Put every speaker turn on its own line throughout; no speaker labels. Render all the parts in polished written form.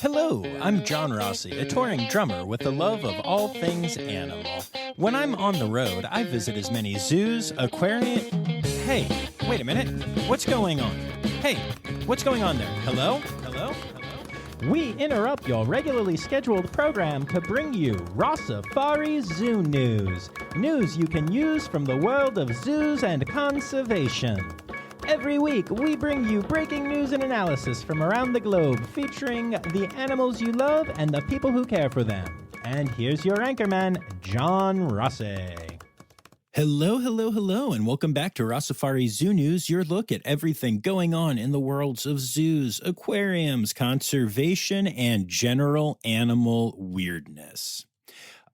Hello, I'm John Rossi, a touring drummer with a love of all things animal. When I'm on the road, I visit as many zoos, aquariums. Hey, wait a minute. What's going on? Hey, what's going on there? Hello? Hello? Hello? We interrupt your regularly scheduled program to bring you Rossifari Zoo news. News you can use from the world of zoos and conservation. Every week, we bring you breaking news and analysis from around the globe, featuring the animals you love and the people who care for them. And here's your anchorman, John Rossi. Hello, hello, hello, and welcome back to Rossifari Zoo News, your look at everything going on in the worlds of zoos, aquariums, conservation, and general animal weirdness.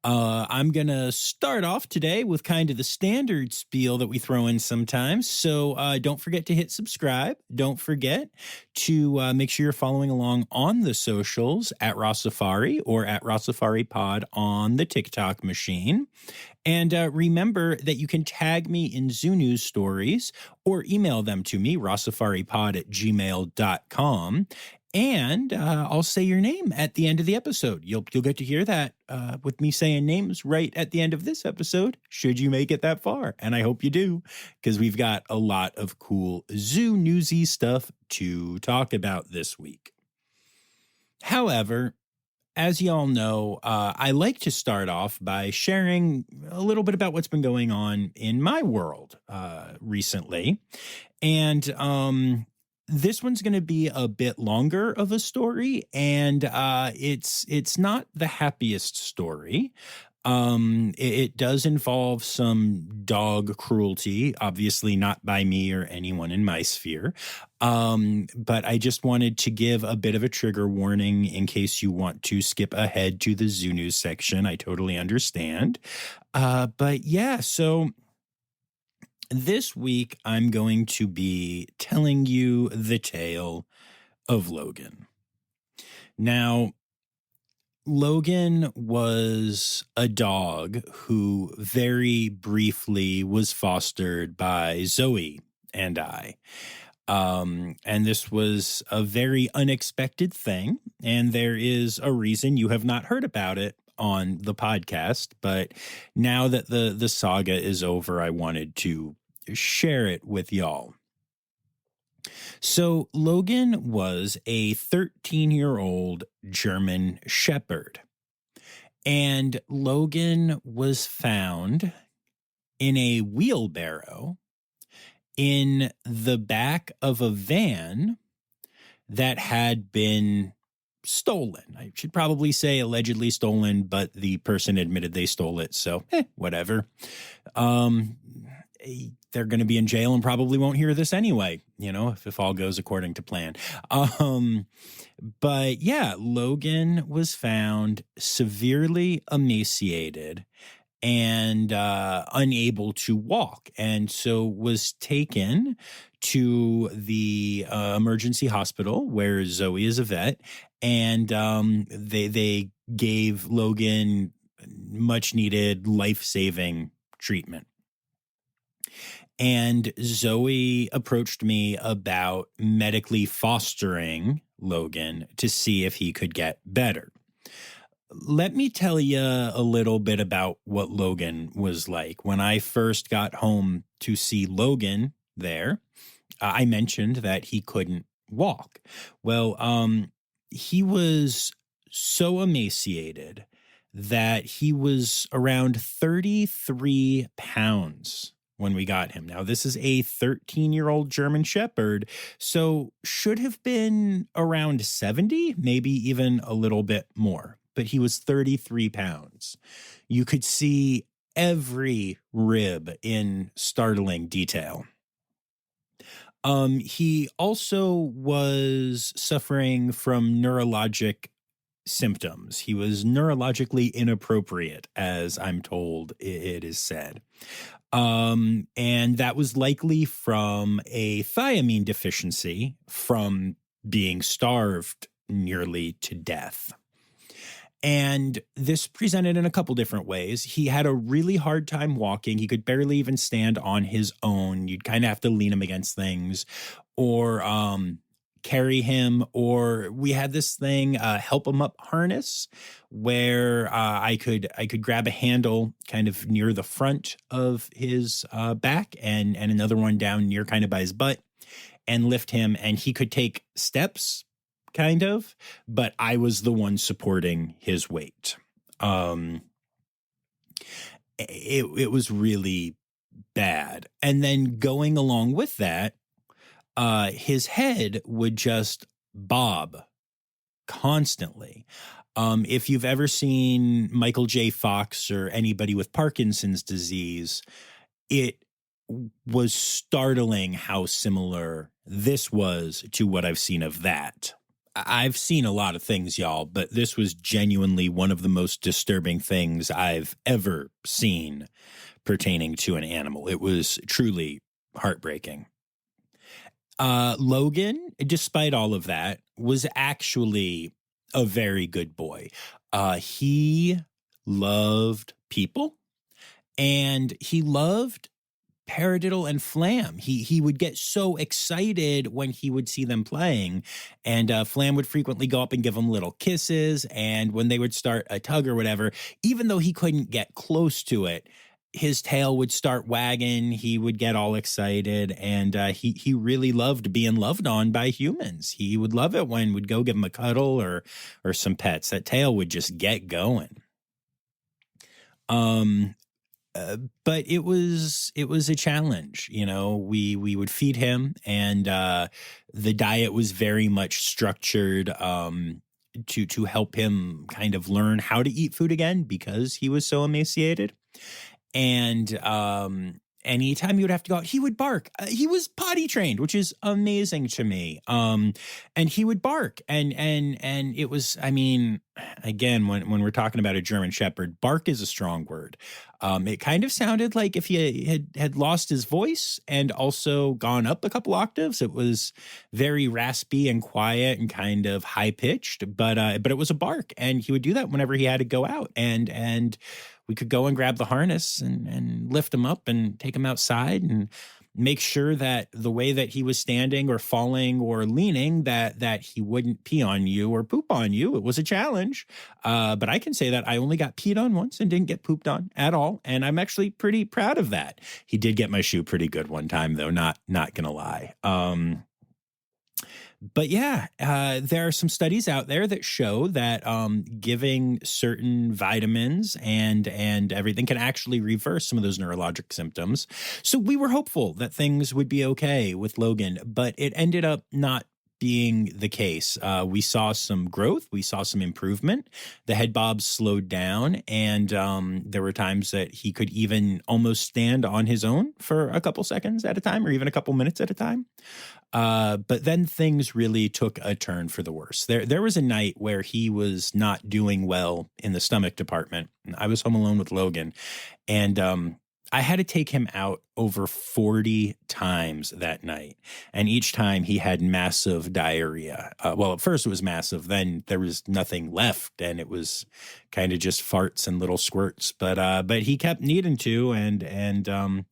I'm going to start off today with kind of the standard spiel that we throw in sometimes. So don't forget to hit subscribe. Don't forget to make sure you're following along on the socials at Rossifari or at Rossifari Pod on the TikTok machine. And remember that you can tag me in Zoo News stories or email them to me, rossifaripod@gmail.com. And I'll say your name at the end of the episode. You'll get to hear that with me saying names right at the end of this episode, should you make it that far. And I hope you do, because we've got a lot of cool zoo newsy stuff to talk about this week. However, as y'all know, I like to start off by sharing a little bit about what's been going on in my world recently. And this one's going to be a bit longer of a story, and it's not the happiest story. It does involve some dog cruelty, obviously not by me or anyone in my sphere. But I just wanted to give a bit of a trigger warning in case you want to skip ahead to the Zoo News section. I totally understand. But yeah, so this week, I'm going to be telling you the tale of Logan. Now, Logan was a dog who very briefly was fostered by Zoe and I. And this was a very unexpected thing, and there is a reason you have not heard about it on the podcast. But now that the saga is over, I wanted to share it with y'all. So Logan was a 13-year-old German Shepherd, and Logan was found in a wheelbarrow in the back of a van that had been stolen. I should probably say allegedly stolen, but the person admitted they stole it, so whatever. They're going to be in jail and probably won't hear this anyway, if all goes according to plan. But yeah, Logan was found severely emaciated and unable to walk, and so was taken to the emergency hospital where Zoe is a vet, and they gave Logan much needed life-saving treatment. And Zoe approached me about medically fostering Logan to see if he could get better. Let me tell you a little bit about what Logan was like. When I first got home to see Logan there, I mentioned that he couldn't walk. Well, he was so emaciated that he was around 33 pounds when we got him. Now, this is a 13-year-old German Shepherd, so should have been around 70, maybe even a little bit more. But he was 33 pounds. You could see every rib in startling detail. He also was suffering from neurologic symptoms. He was neurologically inappropriate, as I'm told it is said. And that was likely from a thiamine deficiency from being starved nearly to death. And this presented in a couple different ways. He had a really hard time walking. He could barely even stand on his own. You'd kind of have to lean him against things or carry him, or we had this thing, help him up harness, where I could grab a handle kind of near the front of his back, and another one down near kind of by his butt, and lift him, and he could take steps kind of, but I was the one supporting his weight. It was really bad. And then going along with that, his head would just bob constantly. If you've ever seen Michael J. Fox or anybody with Parkinson's disease, it was startling how similar this was to what I've seen of that. I've seen a lot of things, y'all, but this was genuinely one of the most disturbing things I've ever seen pertaining to an animal. It was truly heartbreaking. Logan, despite all of that, was actually a very good boy. He loved people, and he loved paradiddle and Flam. He would get so excited when he would see them playing, and Flam would frequently go up and give him little kisses, and when they would start a tug or whatever, even though he couldn't get close to it, his tail would start wagging. He would get all excited, and he really loved being loved on by humans. He would love it when we'd go give him a cuddle or some pets. That tail would just get going. But it was a challenge. You know, we would feed him, and the diet was very much structured to help him kind of learn how to eat food again, because he was so emaciated. And anytime he would have to go out, he would bark. He was potty trained, which is amazing to me. And he would bark, and it was, I mean, again, when we're talking about a German Shepherd, bark is a strong word. It kind of sounded like if he had lost his voice and also gone up a couple octaves. It was very raspy and quiet and kind of high pitched, but it was a bark, and he would do that whenever he had to go out, and we could go and grab the harness and lift him up and take him outside and make sure that the way that he was standing or falling or leaning, that he wouldn't pee on you or poop on you. It was a challenge. But I can say that I only got peed on once and didn't get pooped on at all. And I'm actually pretty proud of that. He did get my shoe pretty good one time, though, not gonna lie. But yeah, there are some studies out there that show that giving certain vitamins and everything can actually reverse some of those neurologic symptoms. So we were hopeful that things would be okay with Logan, but it ended up not being the case. We saw some growth. We saw some improvement. The head bobs slowed down, and there were times that he could even almost stand on his own for a couple seconds at a time, or even a couple minutes at a time. But then things really took a turn for the worse. There was a night where he was not doing well in the stomach department. I was home alone with Logan, and I had to take him out over 40 times that night. And each time he had massive diarrhea. Well, at first it was massive. Then there was nothing left, and it was kind of just farts and little squirts. But he kept needing to, and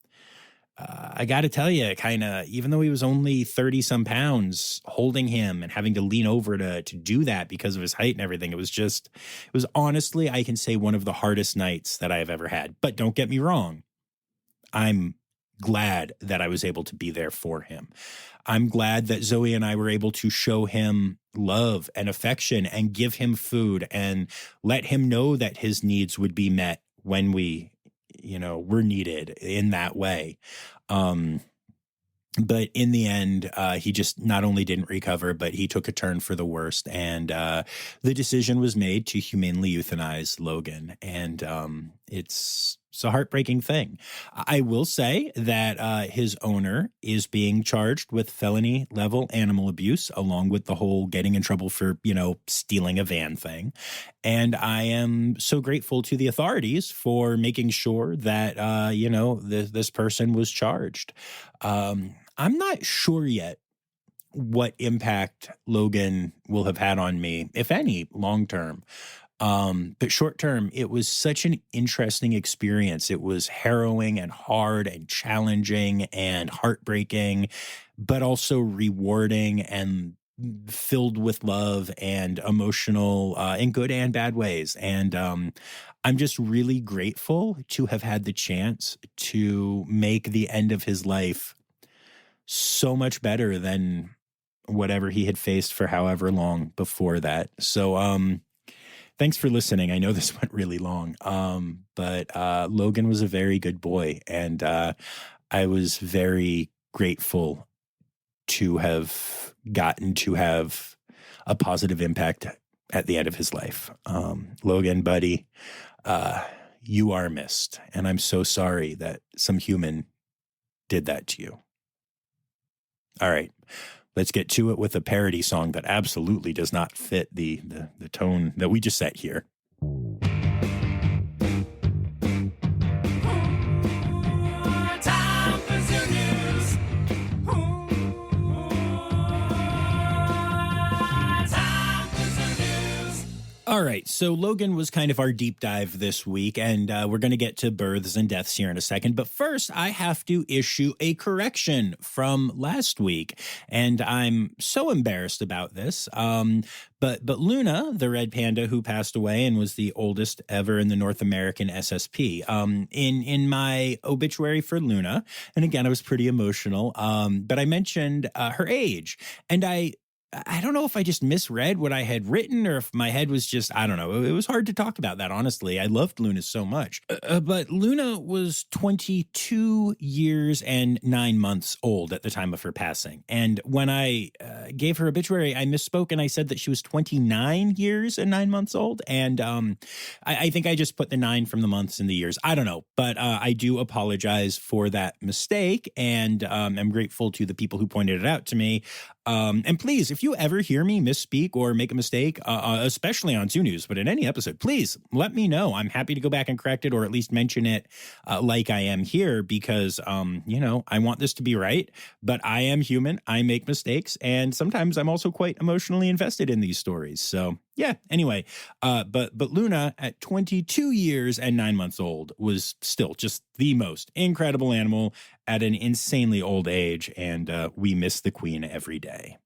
I got to tell you, kind of, even though he was only 30 some pounds, holding him and having to lean over to do that because of his height and everything, it was honestly, I can say, one of the hardest nights that I have ever had. But don't get me wrong, I'm glad that I was able to be there for him. I'm glad that Zoe and I were able to show him love and affection and give him food and let him know that his needs would be met when we, were needed in that way. But in the end, he just not only didn't recover, but he took a turn for the worst. And the decision was made to humanely euthanize Logan. And it's a heartbreaking thing. I will say that his owner is being charged with felony level animal abuse, along with the whole getting in trouble for, stealing a van thing. And I am so grateful to the authorities for making sure that, this person was charged. I'm not sure yet what impact Logan will have had on me, if any, long term. But short term, it was such an interesting experience. It was harrowing and hard and challenging and heartbreaking, but also rewarding. And filled with love and emotional in good and bad ways. And I'm just really grateful to have had the chance to make the end of his life so much better than whatever he had faced for however long before that. So thanks for listening. I know this went really long, but Logan was a very good boy, and I was very grateful to have gotten to have a positive impact at the end of his life. Logan, buddy, you are missed, and I'm so sorry that some human did that to you. All right, let's get to it with a parody song that absolutely does not fit the tone that we just set here. All right, so Logan was kind of our deep dive this week, and we're going to get to births and deaths here in a second. But first, I have to issue a correction from last week, and I'm so embarrassed about this. But Luna, the red panda who passed away and was the oldest ever in the North American SSP, in my obituary for Luna, and again, I was pretty emotional, but I mentioned her age, and I don't know if I just misread what I had written or if my head was just, I don't know. It was hard to talk about that, honestly. I loved Luna so much. But Luna was 22 years and 9 months old at the time of her passing. And when I gave her obituary, I misspoke and I said that she was 29 years and 9 months old. And I think I just put the 9 from the months and the years. I don't know. But I do apologize for that mistake. And I'm grateful to the people who pointed it out to me. And please, if you ever hear me misspeak or make a mistake, especially on Zoo News, but in any episode, please let me know. I'm happy to go back and correct it or at least mention it like I am here because, I want this to be right. But I am human. I make mistakes. And sometimes I'm also quite emotionally invested in these stories. So, yeah, anyway, but Luna at 22 years and 9 months old was still just the most incredible animal at an insanely old age, and we miss the queen every day.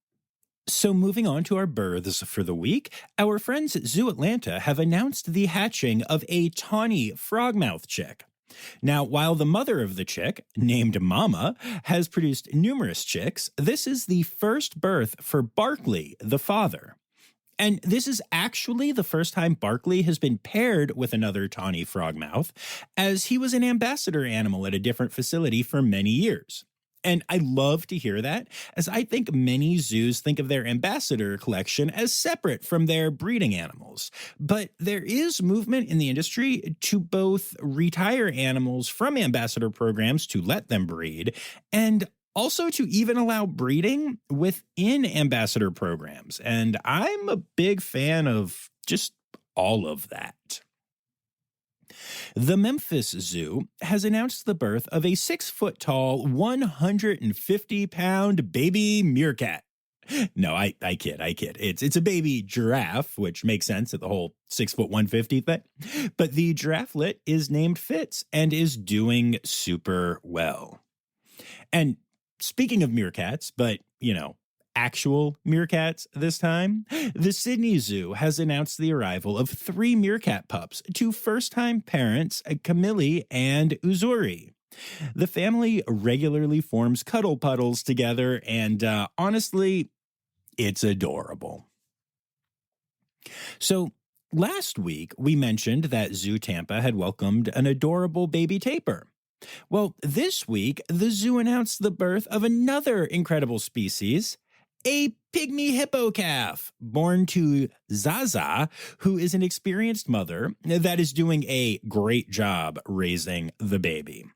So moving on to our births for the week, our friends at Zoo Atlanta have announced the hatching of a tawny frogmouth chick. Now, while the mother of the chick, named Mama, has produced numerous chicks, this is the first birth for Barkley, the father. And this is actually the first time Barkley has been paired with another tawny frogmouth, as he was an ambassador animal at a different facility for many years. And I love to hear that, as I think many zoos think of their ambassador collection as separate from their breeding animals. But there is movement in the industry to both retire animals from ambassador programs to let them breed, and also to even allow breeding within ambassador programs. And I'm a big fan of just all of that. The Memphis Zoo has announced the birth of a 6-foot-tall, 150-pound baby meerkat. No, I kid. It's a baby giraffe, which makes sense at the whole 6'150" thing. But the girafflet is named Fitz and is doing super well. And speaking of meerkats, but, actual meerkats this time, the Sydney Zoo has announced the arrival of 3 meerkat pups to first-time parents Camille and Uzuri. The family regularly forms cuddle puddles together, and honestly, it's adorable. So, last week, we mentioned that Zoo Tampa had welcomed an adorable baby tapir. Well, this week, the zoo announced the birth of another incredible species, a pygmy hippo calf, born to Zaza, who is an experienced mother that is doing a great job raising the baby.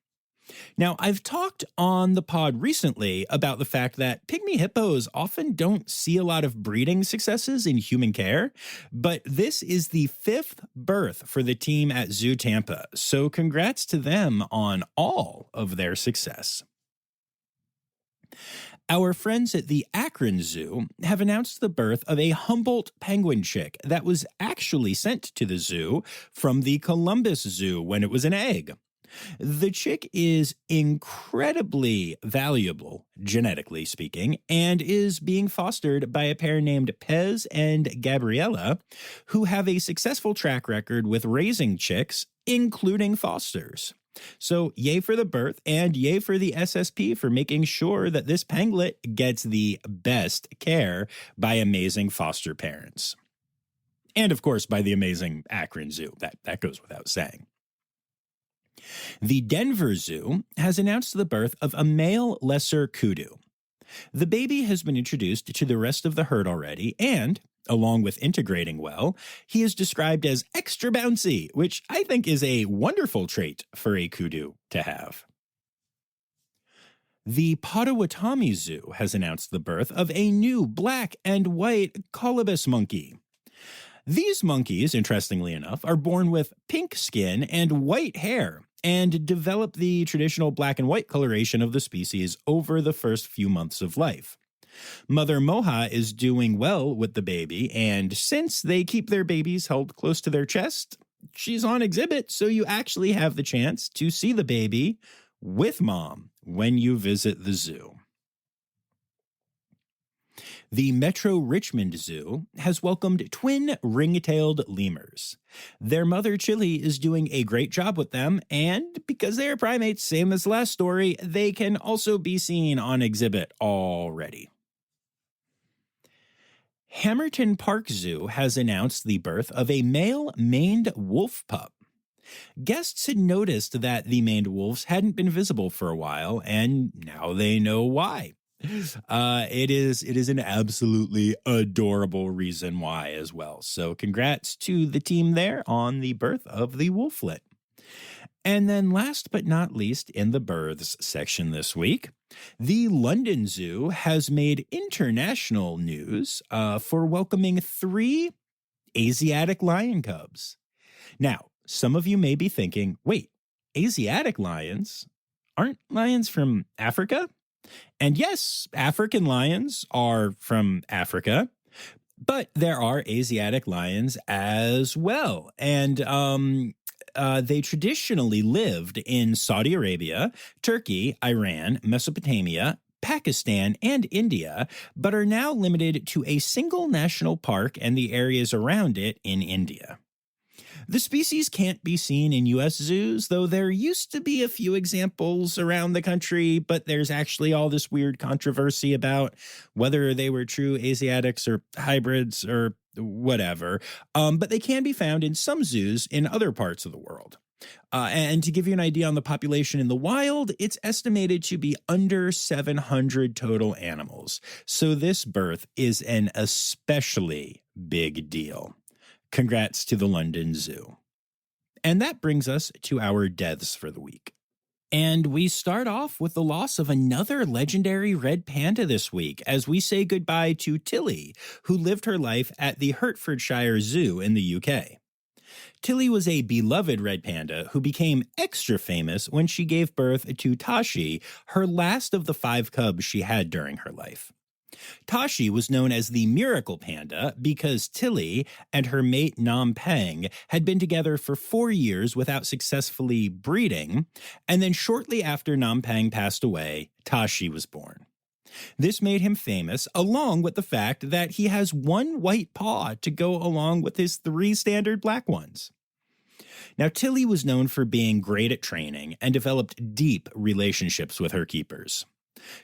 Now, I've talked on the pod recently about the fact that pygmy hippos often don't see a lot of breeding successes in human care, but this is the 5th birth for the team at Zoo Tampa, so congrats to them on all of their success. Our friends at the Akron Zoo have announced the birth of a Humboldt penguin chick that was actually sent to the zoo from the Columbus Zoo when it was an egg. The chick is incredibly valuable, genetically speaking, and is being fostered by a pair named Pez and Gabriella, who have a successful track record with raising chicks, including fosters. So, yay for the birth, and yay for the SSP for making sure that this panglet gets the best care by amazing foster parents. And, of course, by the amazing Akron Zoo. That goes without saying. The Denver Zoo has announced the birth of a male lesser kudu. The baby has been introduced to the rest of the herd already, and, along with integrating well, he is described as extra bouncy, which I think is a wonderful trait for a kudu to have. The Potawatomi Zoo has announced the birth of a new black and white colobus monkey. These monkeys, interestingly enough, are born with pink skin and white hair and develop the traditional black and white coloration of the species over the first few months of life. Mother Moha is doing well with the baby, and since they keep their babies held close to their chest, she's on exhibit, so you actually have the chance to see the baby with mom when you visit the zoo. The Metro Richmond Zoo has welcomed twin ring-tailed lemurs. Their mother, Chili, is doing a great job with them, and because they are primates, same as the last story, they can also be seen on exhibit already. Hamerton Park Zoo has announced the birth of a male maned wolf pup. Guests had noticed that the maned wolves hadn't been visible for a while, and now they know why. It is an absolutely adorable reason why as well. So congrats to the team there on the birth of the wolflet. And then last but not least in the births section this week, the London Zoo has made international news for welcoming 3 Asiatic lion cubs. Now, some of you may be thinking, wait, Asiatic lions? Aren't lions from Africa? And yes, African lions are from Africa, but there are Asiatic lions as well. And they traditionally lived in Saudi Arabia, Turkey, Iran, Mesopotamia, Pakistan, and India, but are now limited to a single national park and the areas around it in India. The species can't be seen in U.S. zoos, though there used to be a few examples around the country, but there's actually all this weird controversy about whether they were true Asiatics or hybrids or whatever. But they can be found in some zoos in other parts of the world. And to give you an idea on the population in the wild, it's estimated to be under 700 total animals. So this birth is an especially big deal. Congrats to the London Zoo. And that brings us to our deaths for the week. And we start off with the loss of another legendary red panda this week as we say goodbye to Tilly, who lived her life at the Hertfordshire Zoo in the UK. Tilly was a beloved red panda who became extra famous when she gave birth to Tashi, her last of the 5 cubs she had during her life. Tashi was known as the Miracle Panda because Tilly and her mate Nam Peng had been together for 4 years without successfully breeding, and then shortly after Nam Peng passed away, Tashi was born. This made him famous, along with the fact that he has 1 white paw to go along with his 3 standard black ones. Now, Tilly was known for being great at training and developed deep relationships with her keepers.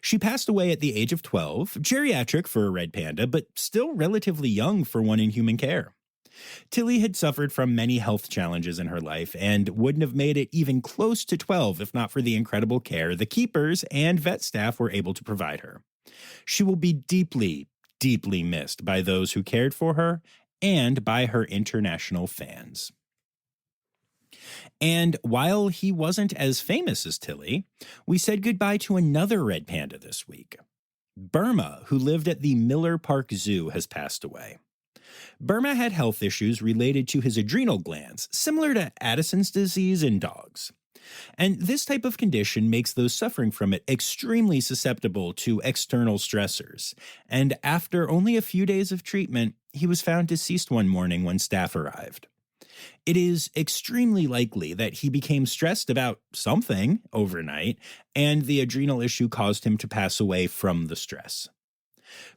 She passed away at the age of 12, geriatric for a red panda, but still relatively young for one in human care. Tilly had suffered from many health challenges in her life and wouldn't have made it even close to 12 if not for the incredible care the keepers and vet staff were able to provide her. She will be deeply, deeply missed by those who cared for her and by her international fans. And while he wasn't as famous as Tilly, we said goodbye to another red panda this week. Burma, who lived at the Miller Park Zoo, has passed away. Burma had health issues related to his adrenal glands, similar to Addison's disease in dogs. And this type of condition makes those suffering from it extremely susceptible to external stressors. And after only a few days of treatment, he was found deceased one morning when staff arrived. It is extremely likely that he became stressed about something overnight, and the adrenal issue caused him to pass away from the stress.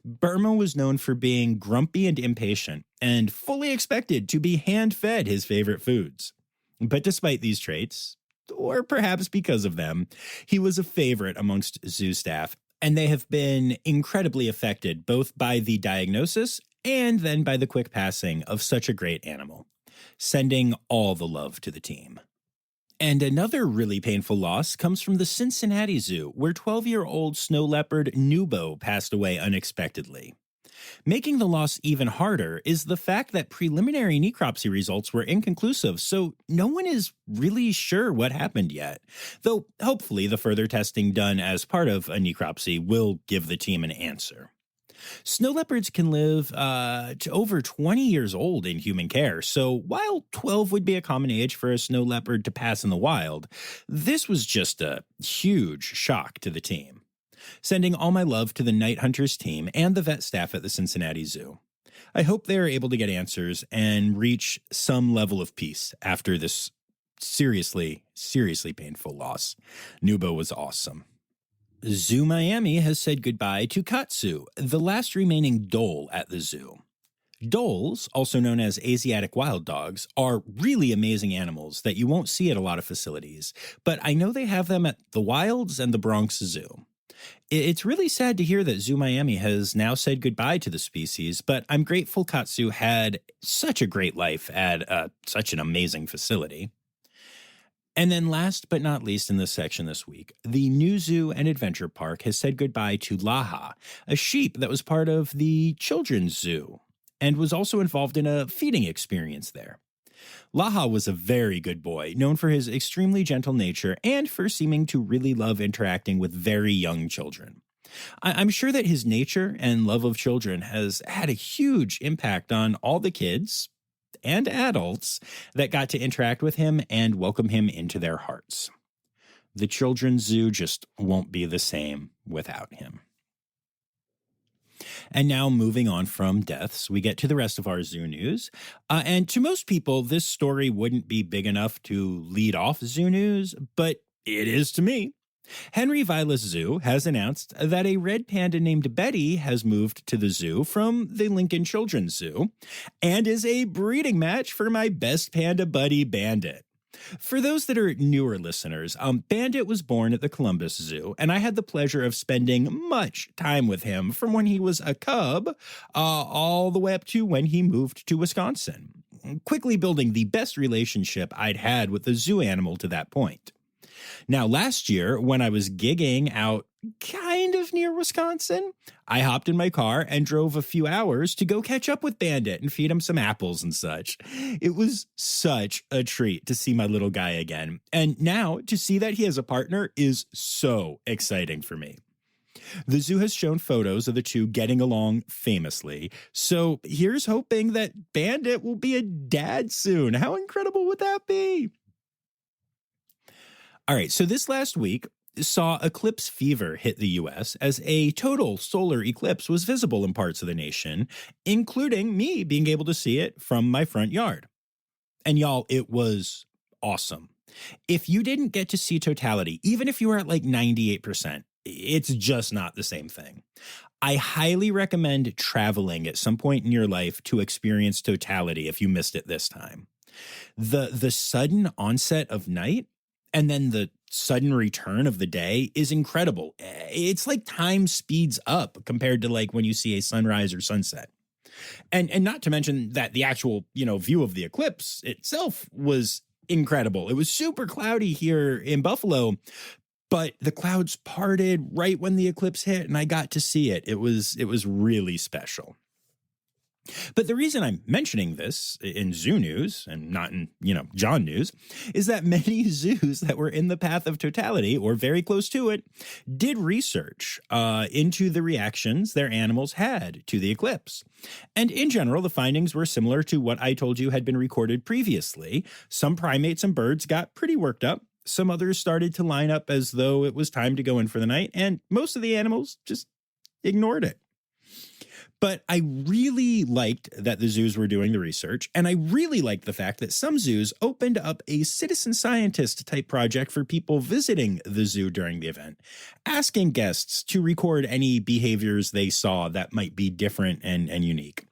Burma was known for being grumpy and impatient, and fully expected to be hand-fed his favorite foods. But despite these traits, or perhaps because of them, he was a favorite amongst zoo staff, and they have been incredibly affected both by the diagnosis and then by the quick passing of such a great animal, sending all the love to the team. And another really painful loss comes from the Cincinnati Zoo, where 12-year-old snow leopard Nubo passed away unexpectedly. Making the loss even harder is the fact that preliminary necropsy results were inconclusive, so no one is really sure what happened yet. Though hopefully the further testing done as part of a necropsy will give the team an answer. Snow leopards can live to over 20 years old in human care, so while 12 would be a common age for a snow leopard to pass in the wild, this was just a huge shock to the team. Sending all my love to the Night Hunters team and the vet staff at the Cincinnati Zoo. I hope they are able to get answers and reach some level of peace after this seriously, seriously painful loss. Nubo was awesome. Zoo Miami has said goodbye to Katsu, the last remaining dhole at the zoo. Dholes, also known as Asiatic wild dogs, are really amazing animals that you won't see at a lot of facilities, but I know they have them at the Wilds and the Bronx Zoo. It's really sad to hear that Zoo Miami has now said goodbye to the species, but I'm grateful Katsu had such a great life at such an amazing facility. And then last but not least in this section this week, the new Zoo and Adventure Park has said goodbye to Laha, a sheep that was part of the Children's Zoo and was also involved in a feeding experience there. Laha was a very good boy, known for his extremely gentle nature and for seeming to really love interacting with very young children. I'm sure that his nature and love of children has had a huge impact on all the kids and adults that got to interact with him and welcome him into their hearts. The Children's Zoo just won't be the same without him. And now moving on from deaths, we get to the rest of our zoo news. And to most people, this story wouldn't be big enough to lead off zoo news, but it is to me. Henry Vilas Zoo has announced that a red panda named Betty has moved to the zoo from the Lincoln Children's Zoo and is a breeding match for my best panda buddy, Bandit. For those that are newer listeners, Bandit was born at the Columbus Zoo, and I had the pleasure of spending much time with him from when he was a cub all the way up to when he moved to Wisconsin, quickly building the best relationship I'd had with the zoo animal to that point. Now, last year, when I was gigging out kind of near Wisconsin, I hopped in my car and drove a few hours to go catch up with Bandit and feed him some apples and such. It was such a treat to see my little guy again. And now to see that he has a partner is so exciting for me. The zoo has shown photos of the two getting along famously. So here's hoping that Bandit will be a dad soon. How incredible would that be? All right, so this last week saw eclipse fever hit the U.S. as a total solar eclipse was visible in parts of the nation, including me being able to see it from my front yard. And y'all, it was awesome. If you didn't get to see totality, even if you were at like 98%, it's just not the same thing. I highly recommend traveling at some point in your life to experience totality if you missed it this time. The sudden onset of night and then the sudden return of the day is incredible. It's like time speeds up compared to like when you see a sunrise or sunset. And not to mention that the actual, view of the eclipse itself was incredible. It was super cloudy here in Buffalo, but the clouds parted right when the eclipse hit and I got to see it. It was really special. But the reason I'm mentioning this in zoo news and not in, John news is that many zoos that were in the path of totality or very close to it did research into the reactions their animals had to the eclipse. And in general, the findings were similar to what I told you had been recorded previously. Some primates and birds got pretty worked up. Some others started to line up as though it was time to go in for the night, and most of the animals just ignored it. But I really liked that the zoos were doing the research, and I really liked the fact that some zoos opened up a citizen scientist type project for people visiting the zoo during the event, asking guests to record any behaviors they saw that might be different and unique.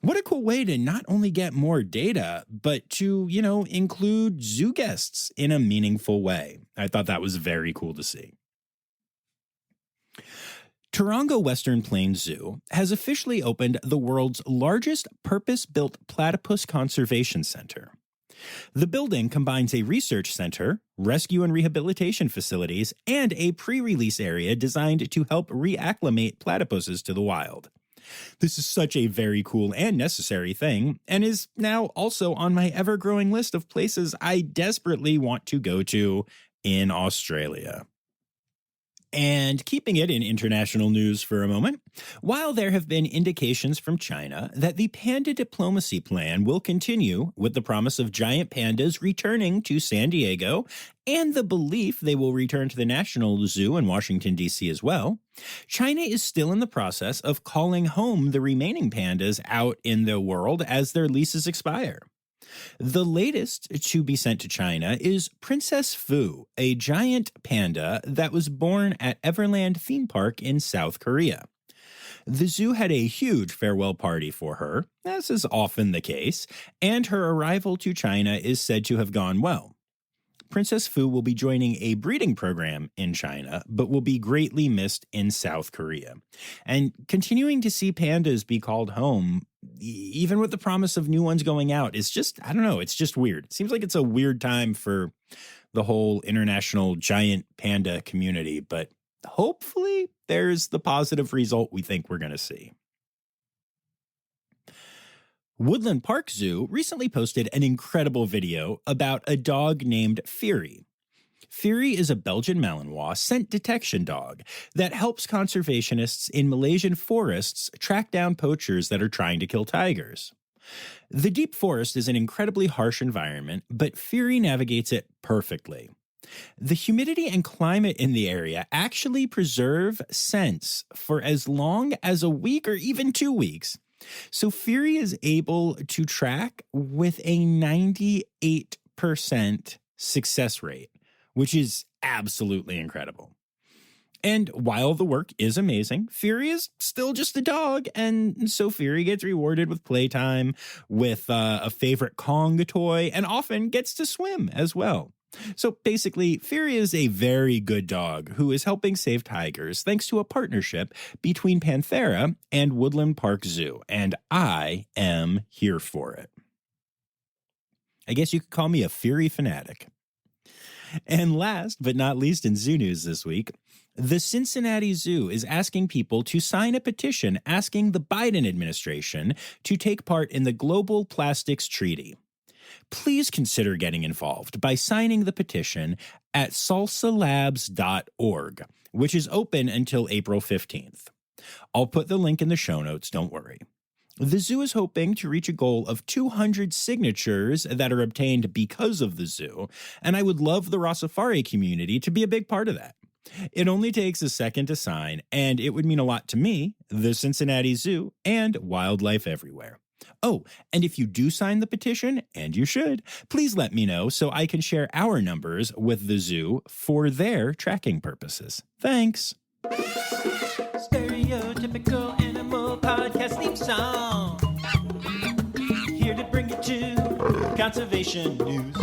What a cool way to not only get more data, but to, include zoo guests in a meaningful way. I thought that was very cool to see. Taronga Western Plains Zoo has officially opened the world's largest purpose-built platypus conservation center. The building combines a research center, rescue and rehabilitation facilities, and a pre-release area designed to help reacclimate platypuses to the wild. This is such a very cool and necessary thing, and is now also on my ever-growing list of places I desperately want to go to in Australia. And keeping it in international news for a moment, while there have been indications from China that the panda diplomacy plan will continue with the promise of giant pandas returning to San Diego and the belief they will return to the National Zoo in Washington, D.C. as well, China is still in the process of calling home the remaining pandas out in the world as their leases expire. The latest to be sent to China is Princess Fu, a giant panda that was born at Everland Theme Park in South Korea. The zoo had a huge farewell party for her, as is often the case, and her arrival to China is said to have gone well. Princess Fu will be joining a breeding program in China, but will be greatly missed in South Korea. And continuing to see pandas be called home, even with the promise of new ones going out, is just, I don't know, it's just weird. It seems like it's a weird time for the whole international giant panda community, but hopefully there's the positive result we think we're going to see. Woodland Park Zoo recently posted an incredible video about a dog named Fury. Fury is a Belgian Malinois scent detection dog that helps conservationists in Malaysian forests track down poachers that are trying to kill tigers. The deep forest is an incredibly harsh environment, but Fury navigates it perfectly. The humidity and climate in the area actually preserve scents for as long as a week or even 2 weeks. So Fury is able to track with a 98% success rate, which is absolutely incredible. And while the work is amazing, Fury is still just a dog, and so Fury gets rewarded with playtime, with a favorite Kong toy, and often gets to swim as well. So basically, Fury is a very good dog who is helping save tigers thanks to a partnership between Panthera and Woodland Park Zoo, and I am here for it. I guess you could call me a Fury fanatic. And last but not least in zoo news this week, the Cincinnati Zoo is asking people to sign a petition asking the Biden administration to take part in the Global Plastics Treaty. Please consider getting involved by signing the petition at salsalabs.org, which is open until April 15th. I'll put the link in the show notes, don't worry. The zoo is hoping to reach a goal of 200 signatures that are obtained because of the zoo, and I would love the Rossifari community to be a big part of that. It only takes a second to sign, and it would mean a lot to me, the Cincinnati Zoo, and wildlife everywhere. Oh, and if you do sign the petition, and you should, please let me know so I can share our numbers with the zoo for their tracking purposes. Thanks. Stereotypical animal podcast theme song. Here to bring you to conservation news.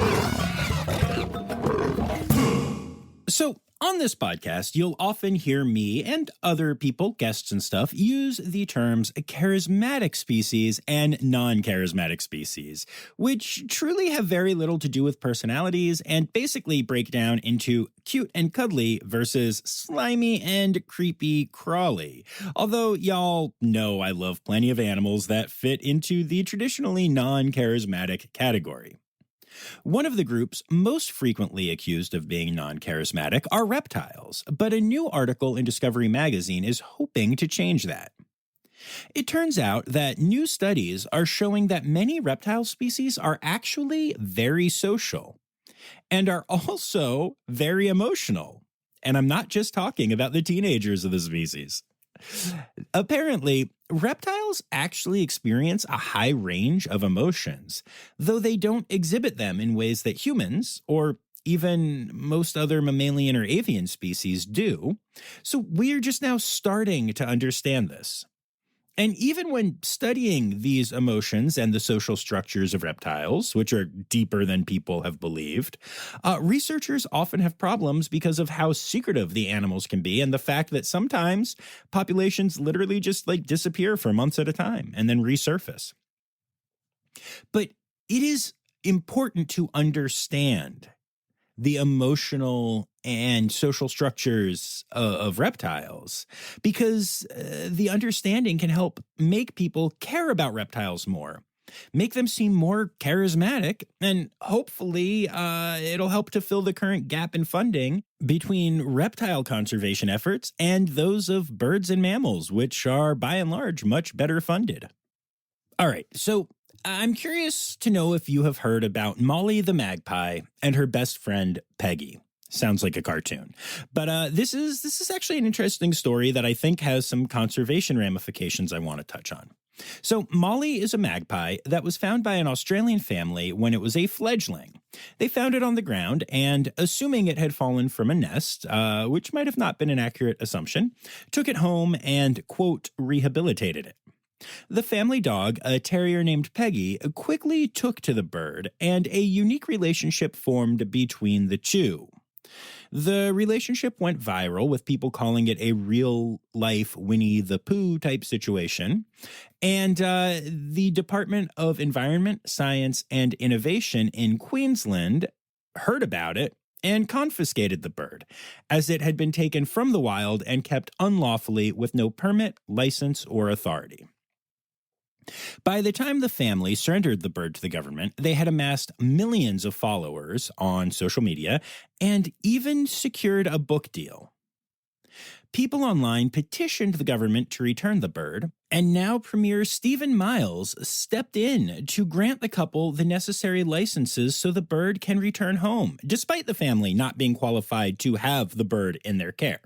So, on this podcast, you'll often hear me and other people, guests and stuff, use the terms charismatic species and non-charismatic species, which truly have very little to do with personalities and basically break down into cute and cuddly versus slimy and creepy crawly. Although y'all know I love plenty of animals that fit into the traditionally non-charismatic category. One of the groups most frequently accused of being non-charismatic are reptiles, but a new article in Discovery magazine is hoping to change that. It turns out that new studies are showing that many reptile species are actually very social and are also very emotional. And I'm not just talking about the teenagers of the species. Apparently, reptiles actually experience a high range of emotions, though they don't exhibit them in ways that humans, or even most other mammalian or avian species, do. So we're just now starting to understand this. And even when studying these emotions and the social structures of reptiles, which are deeper than people have believed, researchers often have problems because of how secretive the animals can be and the fact that sometimes populations literally just disappear for months at a time and then resurface. But it is important to understand the emotional and social structures of reptiles, because the understanding can help make people care about reptiles more, make them seem more charismatic, and hopefully it'll help to fill the current gap in funding between reptile conservation efforts and those of birds and mammals, which are by and large much better funded. All right, so I'm curious to know if you have heard about Molly the magpie and her best friend Peggy. Sounds like a cartoon. But this is actually an interesting story that I think has some conservation ramifications I want to touch on. So Molly is a magpie that was found by an Australian family when it was a fledgling. They found it on the ground and, assuming it had fallen from a nest, which might have not been an accurate assumption, took it home and, quote, rehabilitated it. The family dog, a terrier named Peggy, quickly took to the bird, and a unique relationship formed between the two. The relationship went viral, with people calling it a real-life Winnie the Pooh type situation, and the Department of Environment, Science, and Innovation in Queensland heard about it and confiscated the bird, as it had been taken from the wild and kept unlawfully with no permit, license, or authority. By the time the family surrendered the bird to the government, they had amassed millions of followers on social media and even secured a book deal. People online petitioned the government to return the bird, and now Premier Stephen Miles stepped in to grant the couple the necessary licenses so the bird can return home, despite the family not being qualified to have the bird in their care.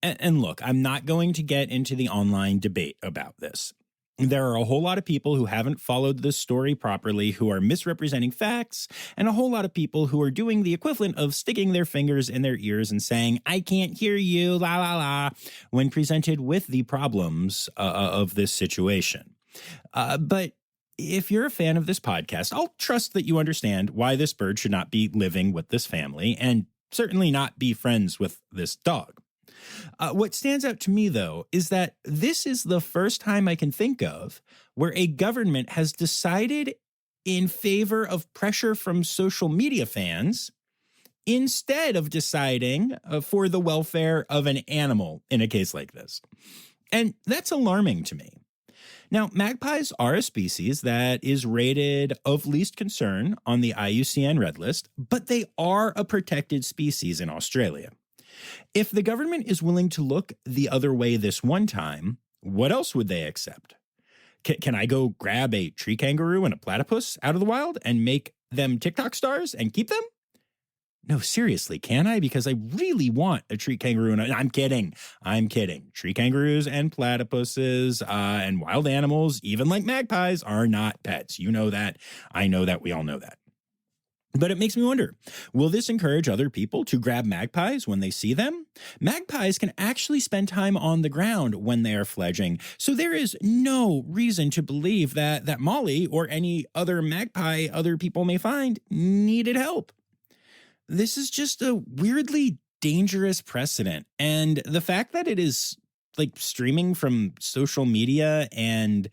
And look, I'm not going to get into the online debate about this. There are a whole lot of people who haven't followed this story properly, who are misrepresenting facts, and a whole lot of people who are doing the equivalent of sticking their fingers in their ears and saying, "I can't hear you, la la la," when presented with the problems of this situation. But if you're a fan of this podcast, I'll trust that you understand why this bird should not be living with this family, and certainly not be friends with this dog. What stands out to me, though, is that this is the first time I can think of where a government has decided in favor of pressure from social media fans instead of deciding for the welfare of an animal in a case like this. And that's alarming to me. Now, magpies are a species that is rated of least concern on the IUCN Red List, but they are a protected species in Australia. If the government is willing to look the other way this one time, what else would they accept? Can I go grab a tree kangaroo and a platypus out of the wild and make them TikTok stars and keep them? No, seriously, can I? Because I really want a tree kangaroo. And I'm kidding. Tree kangaroos and platypuses and wild animals, even like magpies, are not pets. You know that. I know that. We all know that. But it makes me wonder, will this encourage other people to grab magpies when they see them? Magpies can actually spend time on the ground when they are fledging, so there is no reason to believe that Molly or any other magpie other people may find needed help. This is just a weirdly dangerous precedent, and the fact that it is streaming from social media and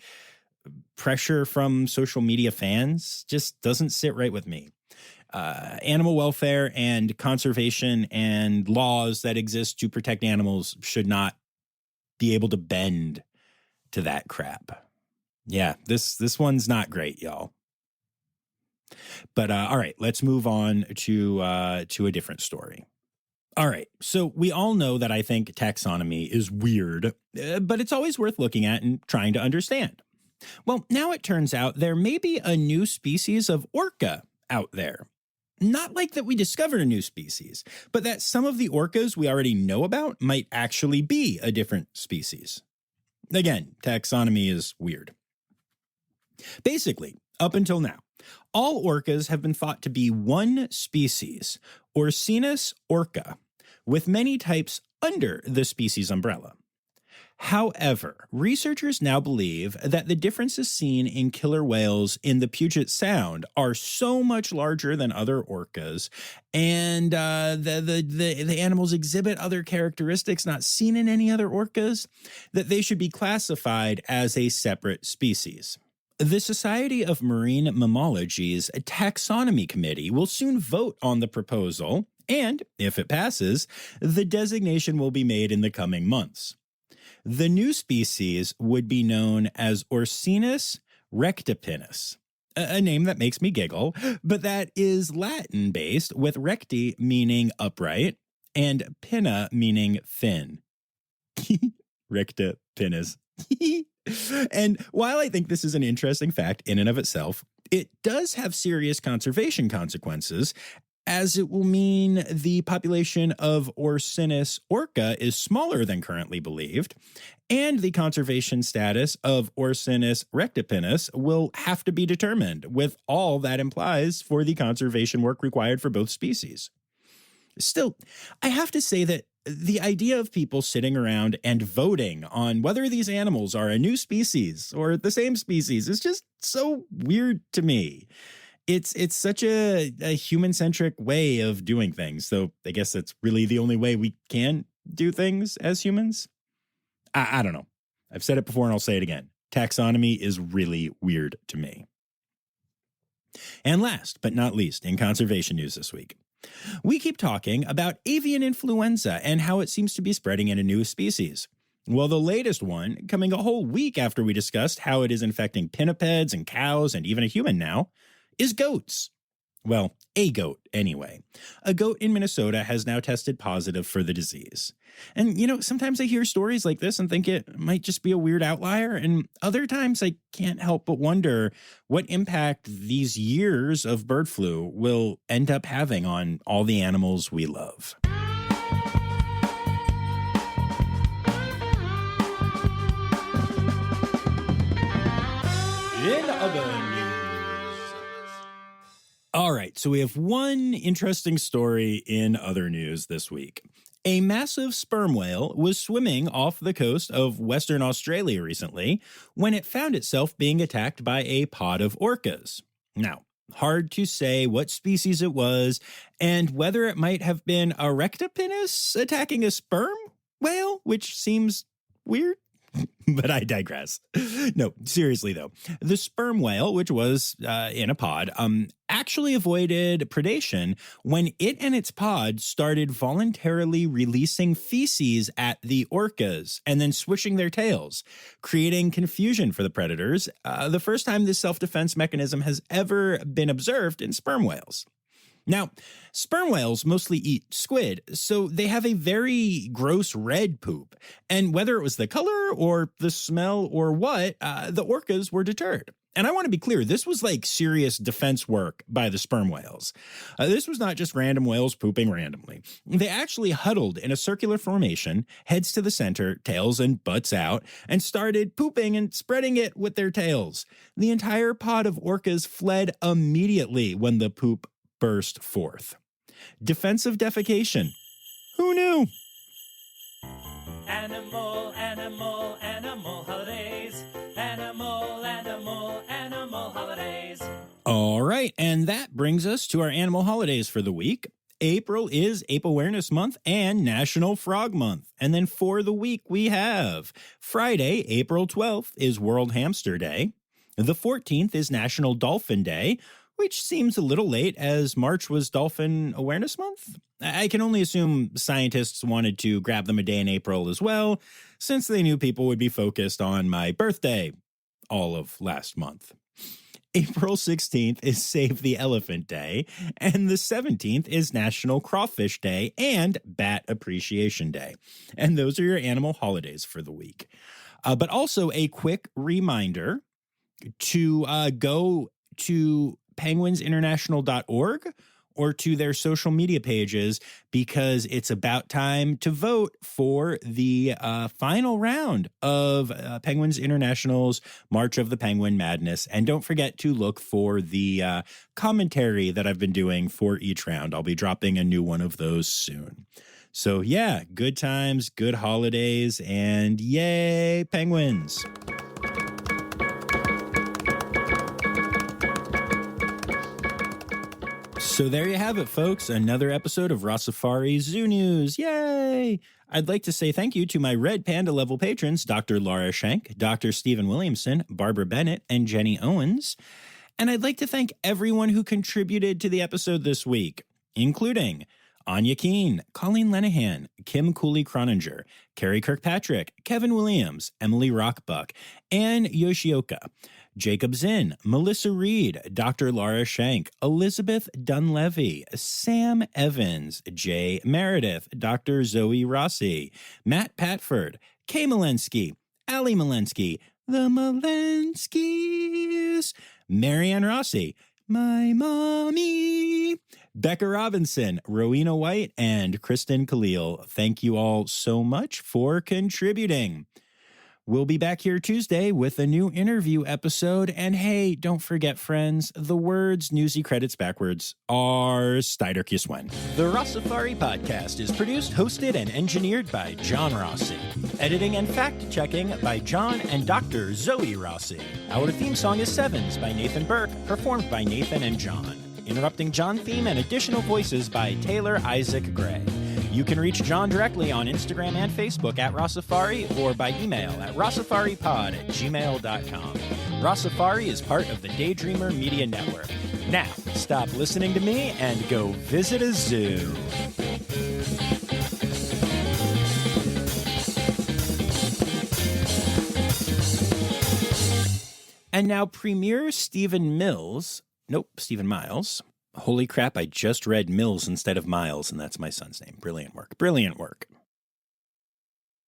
pressure from social media fans just doesn't sit right with me. Animal welfare and conservation and laws that exist to protect animals should not be able to bend to that crap. Yeah, this one's not great, y'all. But all right, let's move on to a different story. All right, so we all know that I think taxonomy is weird, but it's always worth looking at and trying to understand. Well, now it turns out there may be a new species of orca out there. Not like that we discovered a new species, but that some of the orcas we already know about might actually be a different species. Again, taxonomy is weird. Basically, up until now, all orcas have been thought to be one species, Orcinus orca, with many types under the species umbrella. However, researchers now believe that the differences seen in killer whales in the Puget Sound are so much larger than other orcas, and the animals exhibit other characteristics not seen in any other orcas, that they should be classified as a separate species. The Society of Marine Mammalogy's Taxonomy Committee will soon vote on the proposal, and, if it passes, the designation will be made in the coming months. The new species would be known as Orcinus rectipinus, a name that makes me giggle, but that is Latin-based, with recti meaning upright and pinna meaning fin. Rectipinus. And while I think this is an interesting fact in and of itself, it does have serious conservation consequences, as it will mean the population of Orcinus orca is smaller than currently believed, and the conservation status of Orcinus rectipinus will have to be determined, with all that implies for the conservation work required for both species. Still, I have to say that the idea of people sitting around and voting on whether these animals are a new species or the same species is just so weird to me. It's such a human-centric way of doing things, so I guess that's really the only way we can do things as humans. I don't know. I've said it before and I'll say it again. Taxonomy is really weird to me. And last but not least, in conservation news this week, we keep talking about avian influenza and how it seems to be spreading in a new species. Well, the latest one, coming a whole week after we discussed how it is infecting pinnipeds and cows and even a human now, is goats. Well, a goat, anyway. A goat in Minnesota has now tested positive for the disease. And, sometimes I hear stories like this and think it might just be a weird outlier, and other times I can't help but wonder what impact these years of bird flu will end up having on all the animals we love. In other news. All right, so we have one interesting story in other news this week. A massive sperm whale was swimming off the coast of Western Australia recently when it found itself being attacked by a pod of orcas. Now, hard to say what species it was and whether it might have been a rectipinus attacking a sperm whale, which seems weird. But I digress. No, seriously, though. The sperm whale, which was in a pod, actually avoided predation when it and its pod started voluntarily releasing feces at the orcas and then switching their tails, creating confusion for the predators. The first time this self-defense mechanism has ever been observed in sperm whales. Now, sperm whales mostly eat squid, so they have a very gross red poop. And whether it was the color or the smell or what, the orcas were deterred. And I want to be clear, this was like serious defense work by the sperm whales. This was not just random whales pooping randomly. They actually huddled in a circular formation, heads to the center, tails and butts out, and started pooping and spreading it with their tails. The entire pod of orcas fled immediately when the poop burst forth. Defensive defecation. Who knew?
Animal, animal, animal holidays. Animal, animal, animal holidays.
All right, and that brings us to our animal holidays for the week. April is Ape Awareness Month and National Frog Month. And then for the week we have Friday, April 12th is World Hamster Day. The 14th is National Dolphin Day, which seems a little late as March was Dolphin Awareness Month. I can only assume scientists wanted to grab them a day in April as well, since they knew people would be focused on my birthday all of last month. April 16th is Save the Elephant Day, and the 17th is National Crawfish Day and Bat Appreciation Day. And those are your animal holidays for the week. But also a quick reminder to go to penguinsinternational.org or to their social media pages, because it's about time to vote for the final round of Penguins International's March of the Penguin Madness. And don't forget to look for the commentary that I've been doing for each round. I'll be dropping a new one of those soon. So yeah, good times, good holidays, and yay, penguins. So there you have it, folks. Another episode of Rossifari Zoo News. Yay! I'd like to say thank you to my Red Panda level patrons, Dr. Laura Schenk, Dr. Stephen Williamson, Barbara Bennett, and Jenny Owens. And I'd like to thank everyone who contributed to the episode this week, including Anya Keene, Colleen Lenehan, Kim Cooley-Croninger, Carrie Kirkpatrick, Kevin Williams, Emily Rockbuck, Anne Yoshioka, Jacob Zinn, Melissa Reed, Dr. Laura Schenk, Elizabeth Dunleavy, Sam Evans, Jay Meredith, Dr. Zoe Rossi, Matt Patford, Kay Malensky, Ali Malensky, the Malenskys, Marianne Rossi, my mommy, Becca Robinson, Rowena White, and Kristen Khalil. Thank you all so much for contributing. We'll be back here Tuesday with a new interview episode. And hey, don't forget, friends, the words Newsy credits backwards are Steiderkiswen. The Rossifari podcast is produced, hosted, and engineered by John Rossi. Editing and fact-checking by John and Dr. Zoe Rossi. Our theme song is Sevens by Nathan Burke, performed by Nathan and John. Interrupting John theme and additional voices by Taylor Isaac Gray. You can reach John directly on Instagram and Facebook at Rossifari or by email at rossifaripod@gmail.com. Rossifari is part of the Daydreamer Media Network. Now, stop listening to me and go visit a zoo. And now Premier Stephen Miles. Holy crap, I just read Mills instead of Miles, and that's my son's name. Brilliant work. Brilliant work.